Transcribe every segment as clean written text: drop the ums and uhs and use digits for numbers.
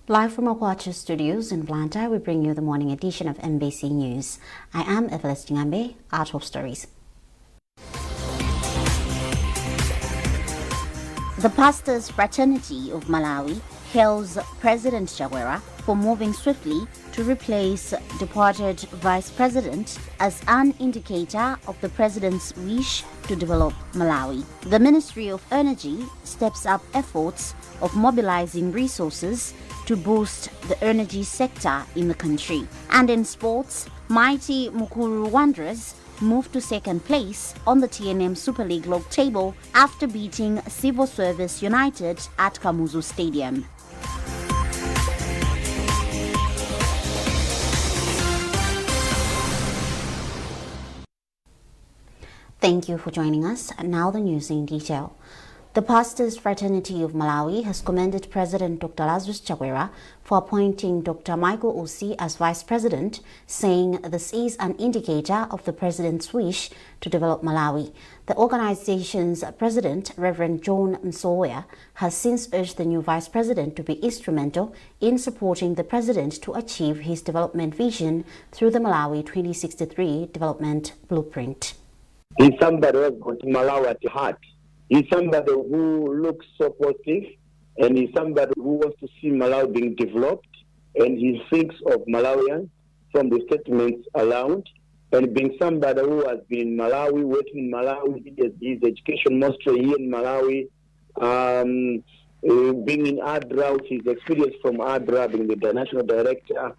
Live from our Kwacha studios in Blantyre, we bring you the morning edition of MBC News. I am Evelyn Ngambe, our top stories. The Pastors Fraternity of Malawi hails President Chakwera for moving swiftly to replace departed Vice President as an indicator of the President's wish to develop Malawi. The Ministry of Energy steps up efforts of mobilizing resources to boost the energy sector in the country. And in sports, mighty Mukuru Wanderers moved to second place on the TNM Super League log table after beating Civil Service United at Kamuzu Stadium. Thank you for joining us. And now the news in detail. The Pastors Fraternity of Malawi has commended President Dr. Lazarus Chakwera for appointing Dr. Michael Usi as Vice President, saying this is an indicator of the President's wish to develop Malawi. The organization's President, Reverend John Msoya, has since urged the new Vice President to be instrumental in supporting the President to achieve his development vision through the Malawi 2063 Development Blueprint. He's somebody who has got Malawi at heart. He's somebody who looks so positive, and he's somebody who wants to see Malawi being developed, and he thinks of Malawians from the statements around, and being somebody who has been in Malawi, working in Malawi, his education mostly here in Malawi, being in ADRA, which is experience from ADRA, being the national director.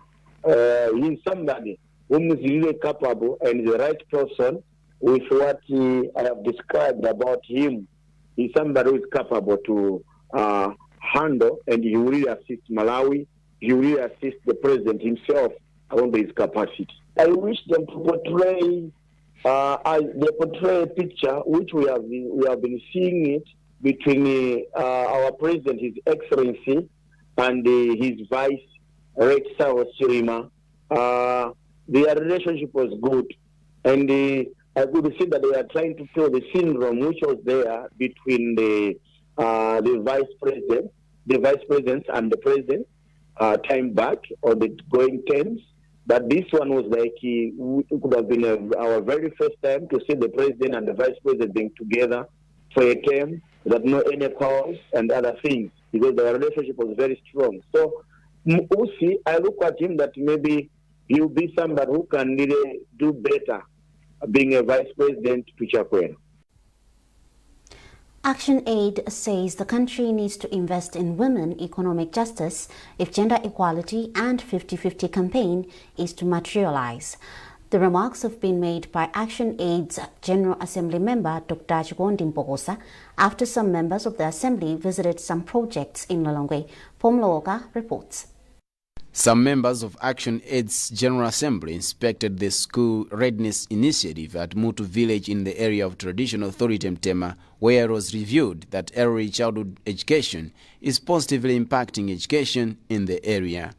He's somebody who is really capable and the right person with what I have described about him. He's somebody who is capable to handle, and he will really assist Malawi. He will really assist the president himself on his capacity. I wish them to portray a picture which we have been seeing it between our president, His Excellency, and his vice, Rex Sirima. Their relationship was good, and I could see that they are trying to fill the syndrome which was there between the vice presidents and the president time back on the going terms. But this one was like it could have been our very first time to see the president and the vice president being together for a term without no any cause and other things, because their relationship was very strong. So Usi, I look at him that maybe he'll be somebody who can really do better being a vice president to Chakwera. ActionAid says the country needs to invest in women economic justice if gender equality and 50-50 campaign is to materialize. The remarks have been made by ActionAid's General Assembly member Dr. Chikondi Mpokosa after some members of the Assembly visited some projects in Llongu. Pomlooka reports. Some members of ActionAid's General Assembly inspected the school readiness initiative at Mutu village in the area of traditional authority Mtema, where it was reviewed that early childhood education is positively impacting education in the area.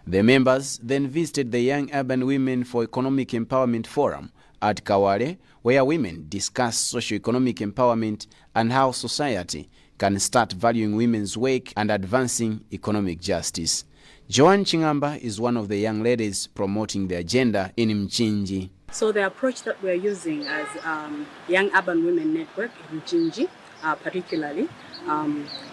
The members then visited the Young Urban Women for Economic Empowerment Forum at Kawale, where women discussed socio-economic empowerment and how society can start valuing women's work and advancing economic justice. Joan Chingamba is one of the young ladies promoting the agenda in Mchinji. So the approach that we are using as Young Urban Women Network in Mchinji, particularly,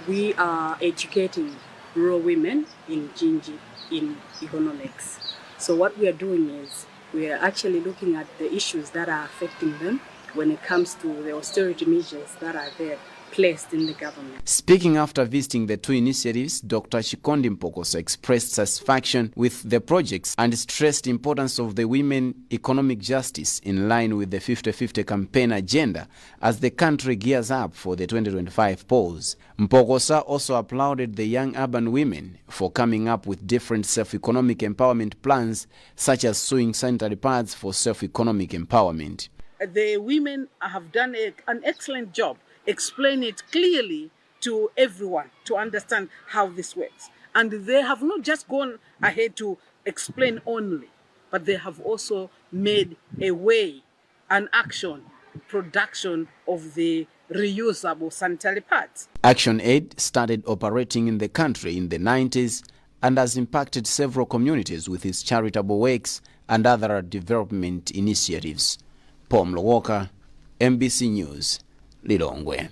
we are educating rural women in Mchinji in economics. So what we are doing is we are actually looking at the issues that are affecting them when it comes to the austerity measures that are there placed in the government. Speaking after visiting the two initiatives, Dr. Chikondi Mpokosa expressed satisfaction with the projects and stressed the importance of the women economic justice in line with the 50-50 campaign agenda as the country gears up for the 2025 polls. Mpokosa also applauded the young urban women for coming up with different self-economic empowerment plans, such as sewing sanitary pads for self-economic empowerment. The women have done an excellent job. Explain it clearly to everyone to understand how this works. And they have not just gone ahead to explain only, but they have also made a way, an action, production of the reusable sanitary pads. ActionAid started operating in the country in the 90s and has impacted several communities with his charitable works and other development initiatives. Paul Mlowoka, MBC News, Lilongwe.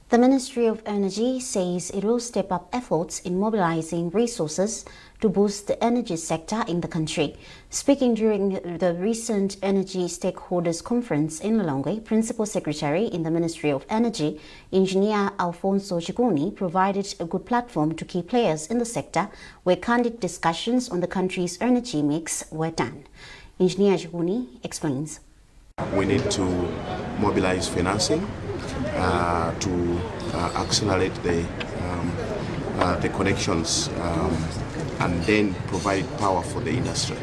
The Ministry of Energy says it will step up efforts in mobilizing resources to boost the energy sector in the country. Speaking during the recent Energy Stakeholders Conference in Llongu, Principal Secretary in the Ministry of Energy, Engineer Alfonso Chikuni, provided a good platform to key players in the sector where candid discussions on the country's energy mix were done. Engineer Chikuni explains. We need to mobilize financing to accelerate the connections and then provide power for the industry.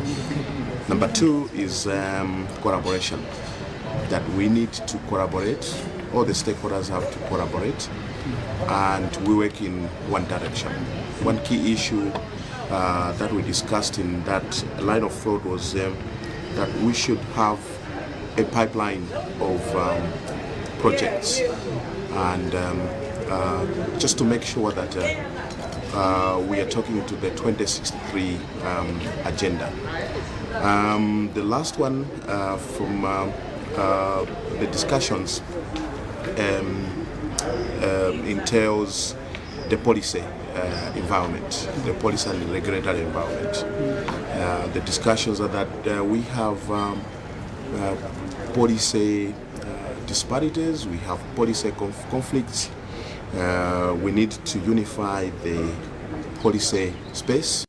Number two is collaboration, that we need to collaborate. All the stakeholders have to collaborate and we work in one direction. One key issue that we discussed in that line of thought was that we should have a pipeline of projects and just to make sure that we are talking to the 2063 agenda. The last one from the discussions entails the policy environment, the policy and the regulatory environment. The discussions are that we have policy disparities, we have policy conflicts. We need to unify the policy space.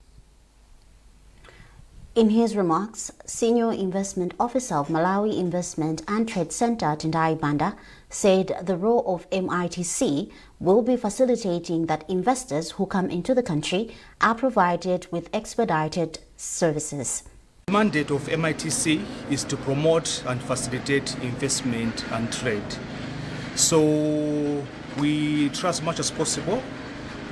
In his remarks, Senior Investment Officer of Malawi Investment and Trade Center, Tendai Banda, said the role of MITC will be facilitating that investors who come into the country are provided with expedited services. The mandate of MITC is to promote and facilitate investment and trade. So we try as much as possible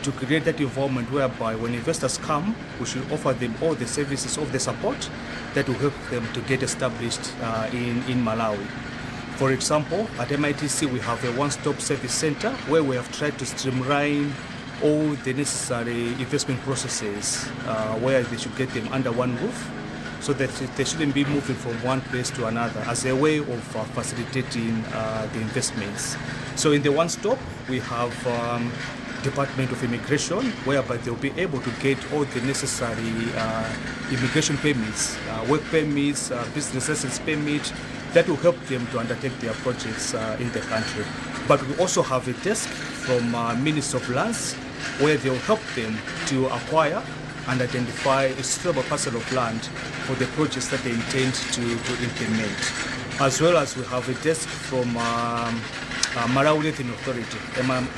to create that environment whereby when investors come, we should offer them all the services of the support that will help them to get established in Malawi. For example, at MITC we have a one-stop service center where we have tried to streamline all the necessary investment processes where they should get them under one roof, so that they shouldn't be moving from one place to another as a way of facilitating the investments. So in the one-stop, we have Department of Immigration, whereby they'll be able to get all the necessary immigration permits, work permits, business license permits, that will help them to undertake their projects in the country. But we also have a desk from Ministry of Lands, where they'll help them to acquire and identify a suitable parcel of land for the projects that they intend to implement. As well as we have a desk from Malawi Revenue Authority,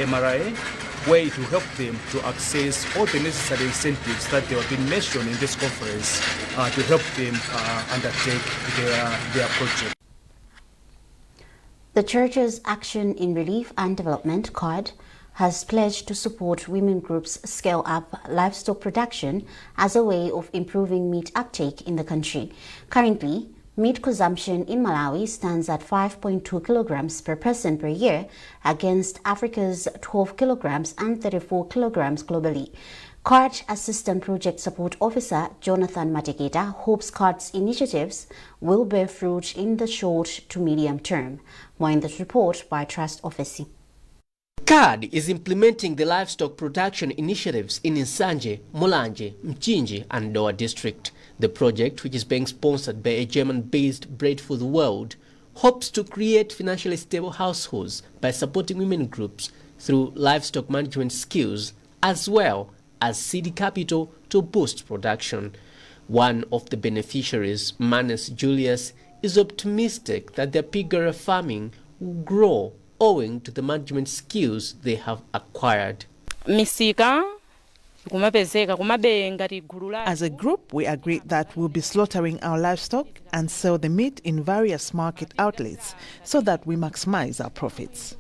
MRA, where it will help them to access all the necessary incentives that they have been mentioned in this conference to help them undertake their project. The Church's Action in Relief and Development, CARD, has pledged to support women groups scale up livestock production as a way of improving meat uptake in the country. Currently, meat consumption in Malawi stands at 5.2 kilograms per person per year against Africa's 12 kilograms and 34 kilograms globally. CARD Assistant Project Support Officer Jonathan Mateketa hopes CARD's initiatives will bear fruit in the short to medium term. More in this report by Trust Office. CARD is implementing the livestock production initiatives in Nsanje, Mulanje, Mchinji and Doa district. The project, which is being sponsored by a German-based Bread for the World, hopes to create financially stable households by supporting women groups through livestock management skills as well as seed capital to boost production. One of the beneficiaries, Manus Julius, is optimistic that their piggery farming will grow owing to the management skills they have acquired. As a group, we agreed that we'll be slaughtering our livestock and sell the meat in various market outlets so that we maximize our profits.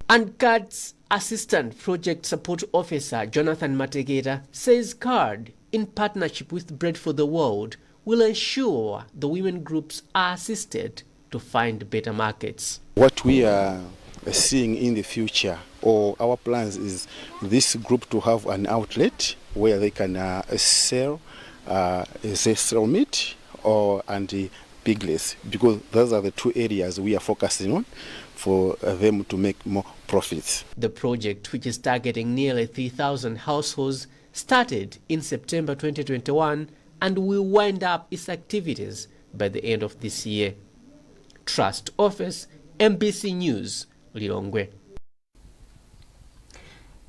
And CARD's Assistant Project Support Officer Jonathan Mategeta says CARD, in partnership with Bread for the World, will ensure the women groups are assisted to find better markets. What we are seeing in the future or our plans is this group to have an outlet where they can sell meat and piglets, because those are the two areas we are focusing on for them to make more profits. The project, which is targeting nearly 3,000 households, started in September 2021 and will wind up its activities by the end of this year. Trust Office, MBC News, Llongu.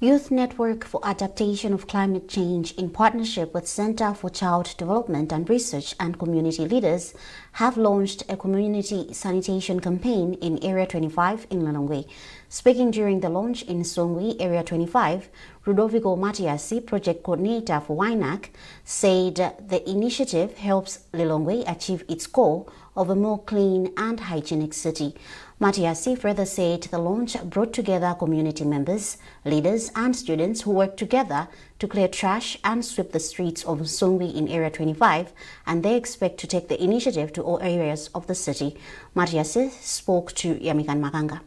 Youth Network for Adaptation of Climate Change, in partnership with Center for Child Development and Research and community leaders, have launched a community sanitation campaign in Area 25 in Llongu. Speaking during the launch in Songwe, Area 25, Ludovico Matiasi, project coordinator for WINAC, said the initiative helps Lilongwe achieve its goal of a more clean and hygienic city. Matiasi further said the launch brought together community members, leaders and students who worked together to clear trash and sweep the streets of Songwe in Area 25, and they expect to take the initiative to all areas of the city. Matiasi spoke to Yamikan Makanga.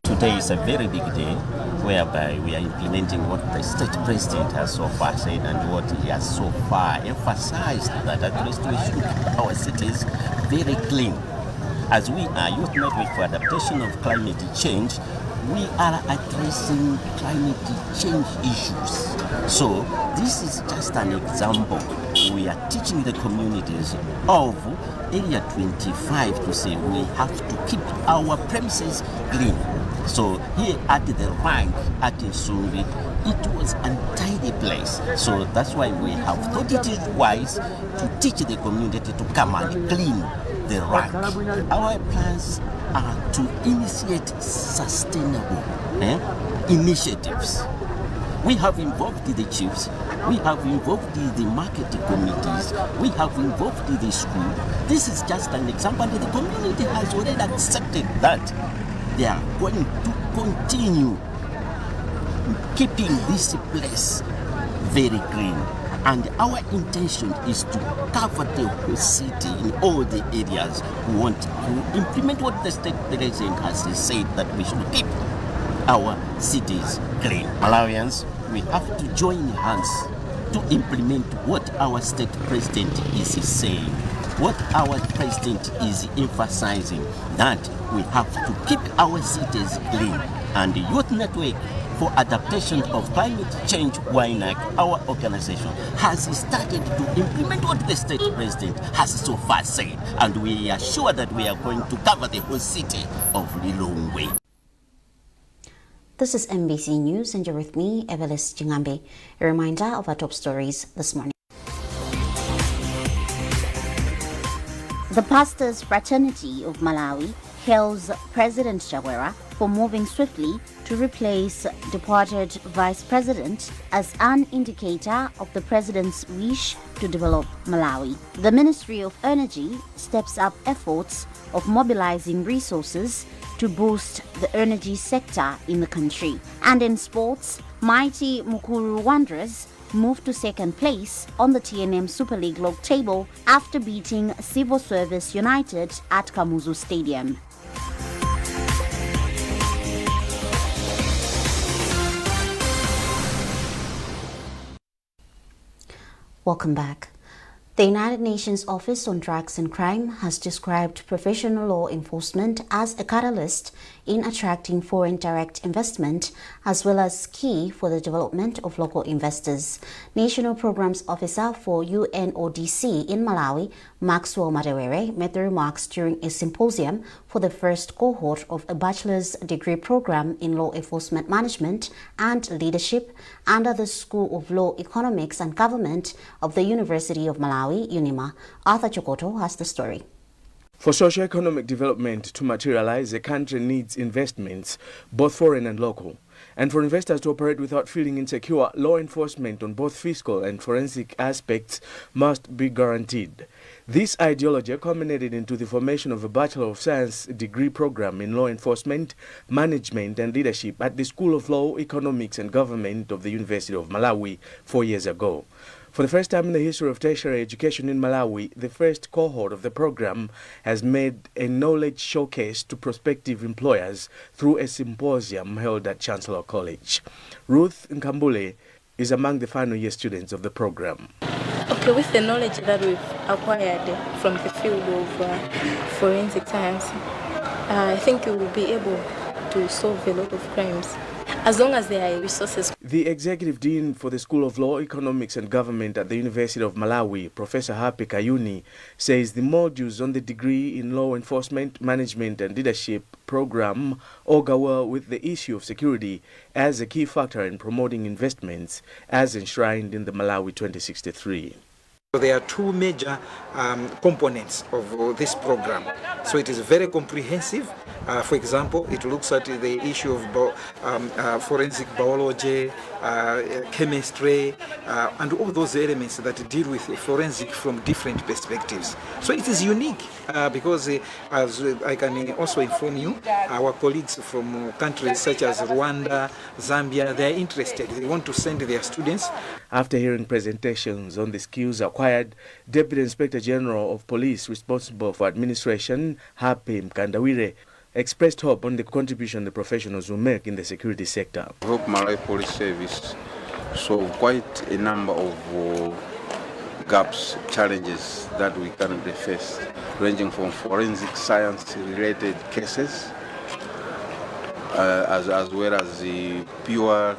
Today is a very big day whereby we are implementing what the state president has so far said and what he has so far emphasized, that at least we should keep our cities very clean. As we are Youth Network for Adaptation of Climate Change, we are addressing climate change issues. So this is just an example. We are teaching the communities of Area 25 to say we have to keep our premises clean. So here at the rank at Songwe, it was an untidy place. So that's why we have thought it is wise to teach the community to come and clean the rank. Our plans are to initiate sustainable initiatives. We have involved the chiefs, we have involved the market committees, we have involved the school. This is just an example, and the community has already accepted that they are going to continue keeping this place very clean. And our intention is to cover the whole city in all the areas who want to implement what the state president has said, that we should keep our cities clean. Malawians, we have to join hands to implement what our state president is saying, what our president is emphasizing, that we have to keep our cities clean. And the Youth Network for Adaptation of Climate Change, WINAC, our organization, has started to implement what the state president has so far said, and we are sure that we are going to cover the whole city of Lilongwe. This is MBC News, and you're with me, Evelis Jingambe. A reminder of our top stories this morning. The Pastors' Fraternity of Malawi hails President Chagwera for moving swiftly to replace departed Vice President as an indicator of the President's wish to develop Malawi. The Ministry of Energy steps up efforts of mobilizing resources to boost the energy sector in the country. And in sports, mighty Mukuru Wanderers moved to second place on the TNM Super League log table after beating Civil Service United at Kamuzu Stadium. Welcome back. The United Nations Office on Drugs and Crime has described professional law enforcement as a catalyst in attracting foreign direct investment, as well as key for the development of local investors. National Programs Officer for UNODC in Malawi, Maxwell Madewere, made the remarks during a symposium for the first cohort of a bachelor's degree program in law enforcement management and leadership under the School of Law, Economics and Government of the University of Malawi, UNIMA. Arthur Chokoto has the story. For socio-economic development to materialize, a country needs investments, both foreign and local. And for investors to operate without feeling insecure, law enforcement on both fiscal and forensic aspects must be guaranteed. This ideology culminated into the formation of a Bachelor of Science degree program in law enforcement, management and leadership at the School of Law, Economics and Government of the University of Malawi 4 years ago. For the first time in the history of tertiary education in Malawi, the first cohort of the program has made a knowledge showcase to prospective employers through a symposium held at Chancellor College. Ruth Nkambule is among the final year students of the program. Okay, with the knowledge that we've acquired from the field of forensic science, I think we will be able to solve a lot of crimes, as long as there are resources. The Executive Dean for the School of Law, Economics and Government at the University of Malawi, Professor Happy Kayuni, says the modules on the degree in Law Enforcement, Management and Leadership program augur well with the issue of security as a key factor in promoting investments as enshrined in the Malawi 2063. So there are two major components of this program. So it is very comprehensive. For example, it looks at the issue of forensic biology, chemistry, and all those elements that deal with forensic from different perspectives. So it is unique because, as I can also inform you, our colleagues from countries such as Rwanda, Zambia, they are interested. They want to send their students. After hearing presentations on the skills acquired, Deputy Inspector General of Police responsible for administration, Happy Mkandawire, expressed hope on the contribution the professionals will make in the security sector. I hope Malawi Police Service solve quite a number of gaps, challenges that we currently face, ranging from forensic science-related cases, as well as the pure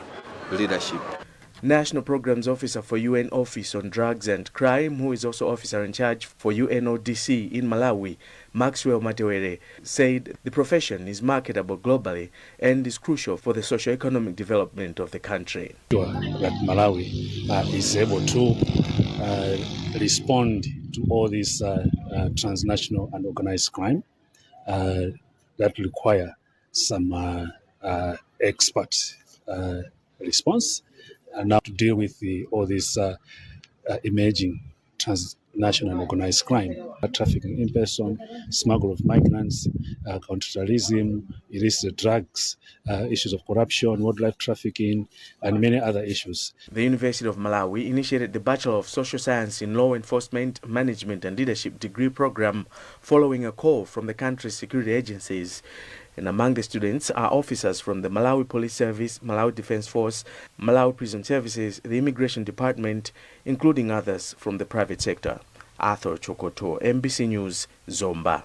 leadership. National Programs Officer for UN Office on Drugs and Crime, who is also officer in charge for UNODC in Malawi, Maxwell Matewere, said the profession is marketable globally and is crucial for the socio-economic development of the country. That Malawi is able to respond to all this transnational and organized crime that require some expert response. And now to deal with all this emerging transnational and organized crime, trafficking in person, smuggle of migrants, counterterrorism, illicit drugs, issues of corruption, wildlife trafficking, and many other issues. The University of Malawi initiated the Bachelor of Social Science in Law Enforcement, Management and Leadership degree program following a call from the country's security agencies. And among the students are officers from the Malawi Police Service, Malawi Defense Force, Malawi Prison Services, the Immigration Department, including others from the private sector. Arthur Chokoto, MBC News, Zomba.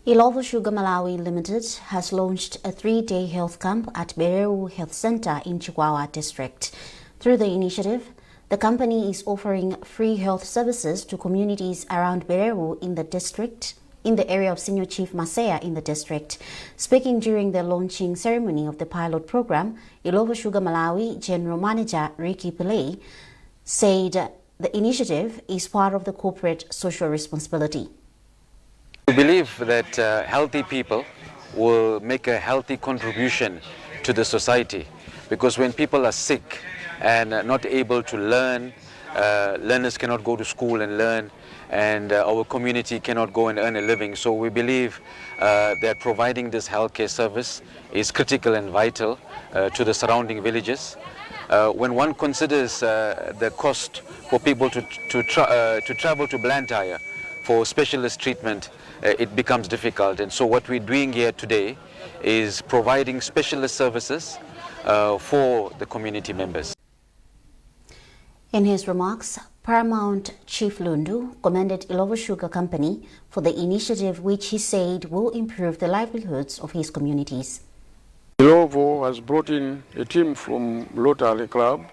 Ilovo Sugar Malawi Limited has launched a 3-day health camp at Berewu Health Center in Chikwawa District. Through the initiative, the company is offering free health services to communities around Berewu in the district, in the area of Senior Chief Masaya in the district. Speaking during the launching ceremony of the pilot program, Ilovo Sugar Malawi General Manager Ricky Pillay said the initiative is part of the corporate social responsibility. We believe that healthy people will make a healthy contribution to the society, because when people are sick and not able to learn, learners cannot go to school and learn, and our community cannot go and earn a living. So we believe that providing this healthcare service is critical and vital to the surrounding villages. When one considers the cost for people to travel to Blantyre for specialist treatment, it becomes difficult. And so what we're doing here today is providing specialist services for the community members. In his remarks, Paramount Chief Llongu commended Ilovo Sugar Company for the initiative, which he said will improve the livelihoods of his communities. Ilovo has brought in a team from Rotary Club,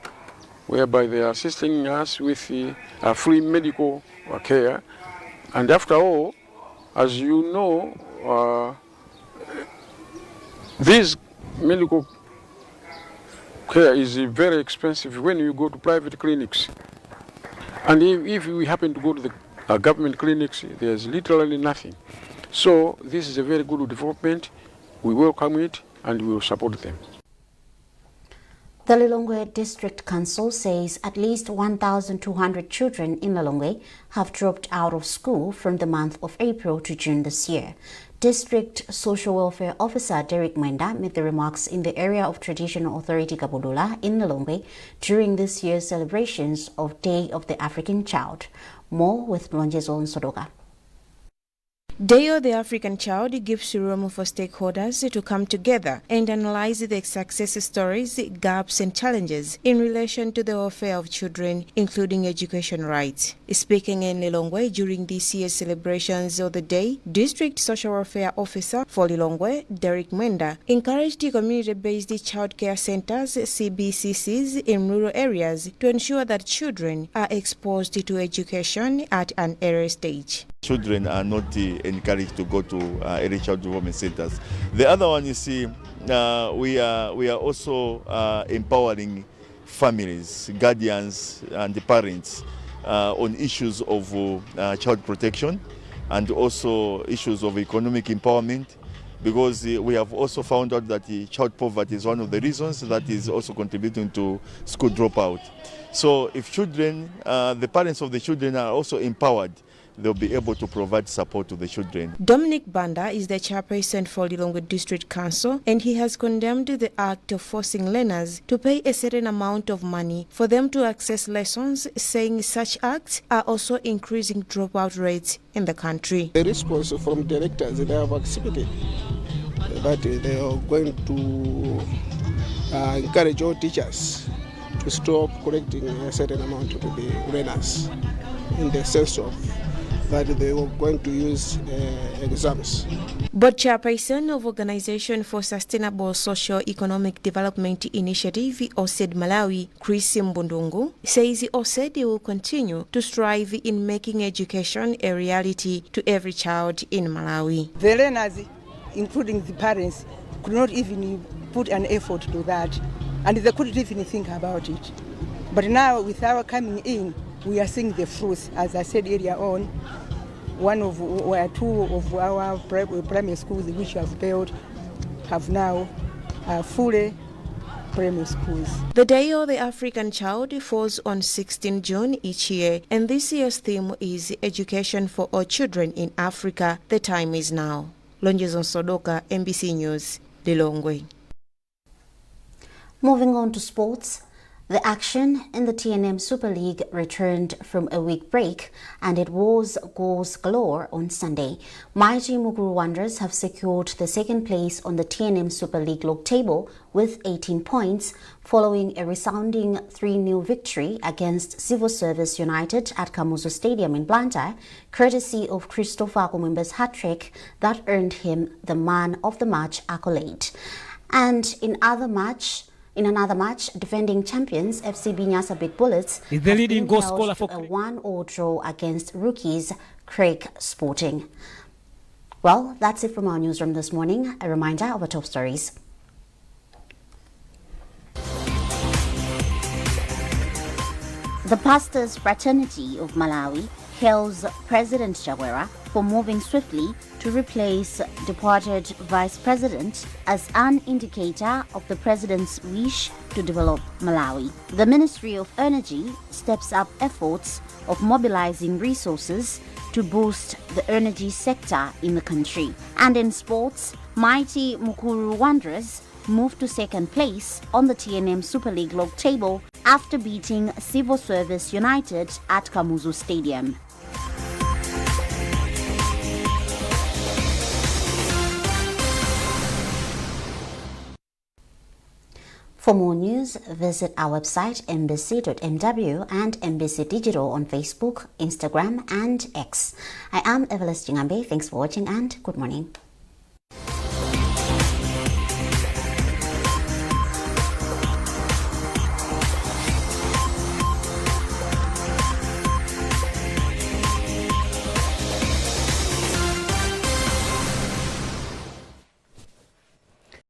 whereby they are assisting us with free medical care. And after all, as you know, this medical care is very expensive when you go to private clinics. And if we happen to go to the government clinics, there's literally nothing. So this is a very good development. We welcome it and we will support them. The Lilongwe District Council says at least 1,200 children in Lilongwe have dropped out of school from the month of April to June this year. District Social Welfare Officer Derek Mwenda made the remarks in the area of Traditional Authority Kabudula in Lilongwe during this year's celebrations of Day of the African Child. More with Lonjezo Nsodoka. Day of the African Child gives room for stakeholders to come together and analyze the success stories, gaps and challenges in relation to the welfare of children, including education rights. Speaking in Lilongwe during this year's celebrations of the day, District Social Welfare Officer for Lilongwe, Derek Mwenda, encouraged community-based child care centers, CBCCs, in rural areas to ensure that children are exposed to education at an early stage. Children are not encouraged to go to early child development centers. The other one, you see, we are also empowering families, guardians and the parents on issues of child protection and also issues of economic empowerment, because we have also found out that child poverty is one of the reasons that is also contributing to school dropout. So if children, the parents of the children are also empowered, they'll be able to provide support to the children. Dominic Banda is the chairperson for Lilongwe District Council, and he has condemned the act of forcing learners to pay a certain amount of money for them to access lessons, saying such acts are also increasing dropout rates in the country. The response from directors, they have accepted that they are going to encourage all teachers to stop collecting a certain amount to the learners, in the sense of that they were going to use exams. But chairperson of Organization for Sustainable Socio-Economic Development Initiative, ActionAid Malawi, Chris Mbundungu, says ActionAid will continue to strive in making education a reality to every child in Malawi. The learners, including the parents, could not even put an effort to that, and they couldn't even think about it. But now, with our coming in, we are seeing the fruits. As I said earlier on, two of our primary schools which have built have now fully primary schools. The Day of the African Child falls on 16 June each year, and this year's theme is Education for All Children in Africa. The time is now. Lonjezo Nsodoka, MBC News, Lilongwe. Moving on to sports. The action in the TNM Super League returned from a week break, and it was goals galore on Sunday. Mighty Mukuru Wanderers have secured the second place on the TNM Super League log table with 18 points, following a resounding 3-0 victory against Civil Service United at Kamuzu Stadium in Blantyre, courtesy of Christopher Kumwembe's hat-trick that earned him the Man of the Match accolade. And in another match, defending champions FC Binyasa Big Bullets is the leading goal scorer for a 1-1 draw against rookies Craig Sporting. Well, that's it from our newsroom this morning. A reminder of our top stories. The Pastors Fraternity of Malawi hails President Chagwera for moving swiftly to replace departed Vice President as an indicator of the President's wish to develop Malawi. The Ministry of Energy steps up efforts of mobilizing resources to boost the energy sector in the country. And in sports, mighty Mukuru Wanderers moved to second place on the TNM Super League log table after beating Civil Service United at Kamuzu Stadium. For more news, visit our website mbc.mw and MBC Digital on Facebook, Instagram and X. I am Evelyn Jingambe. Thanks for watching and good morning.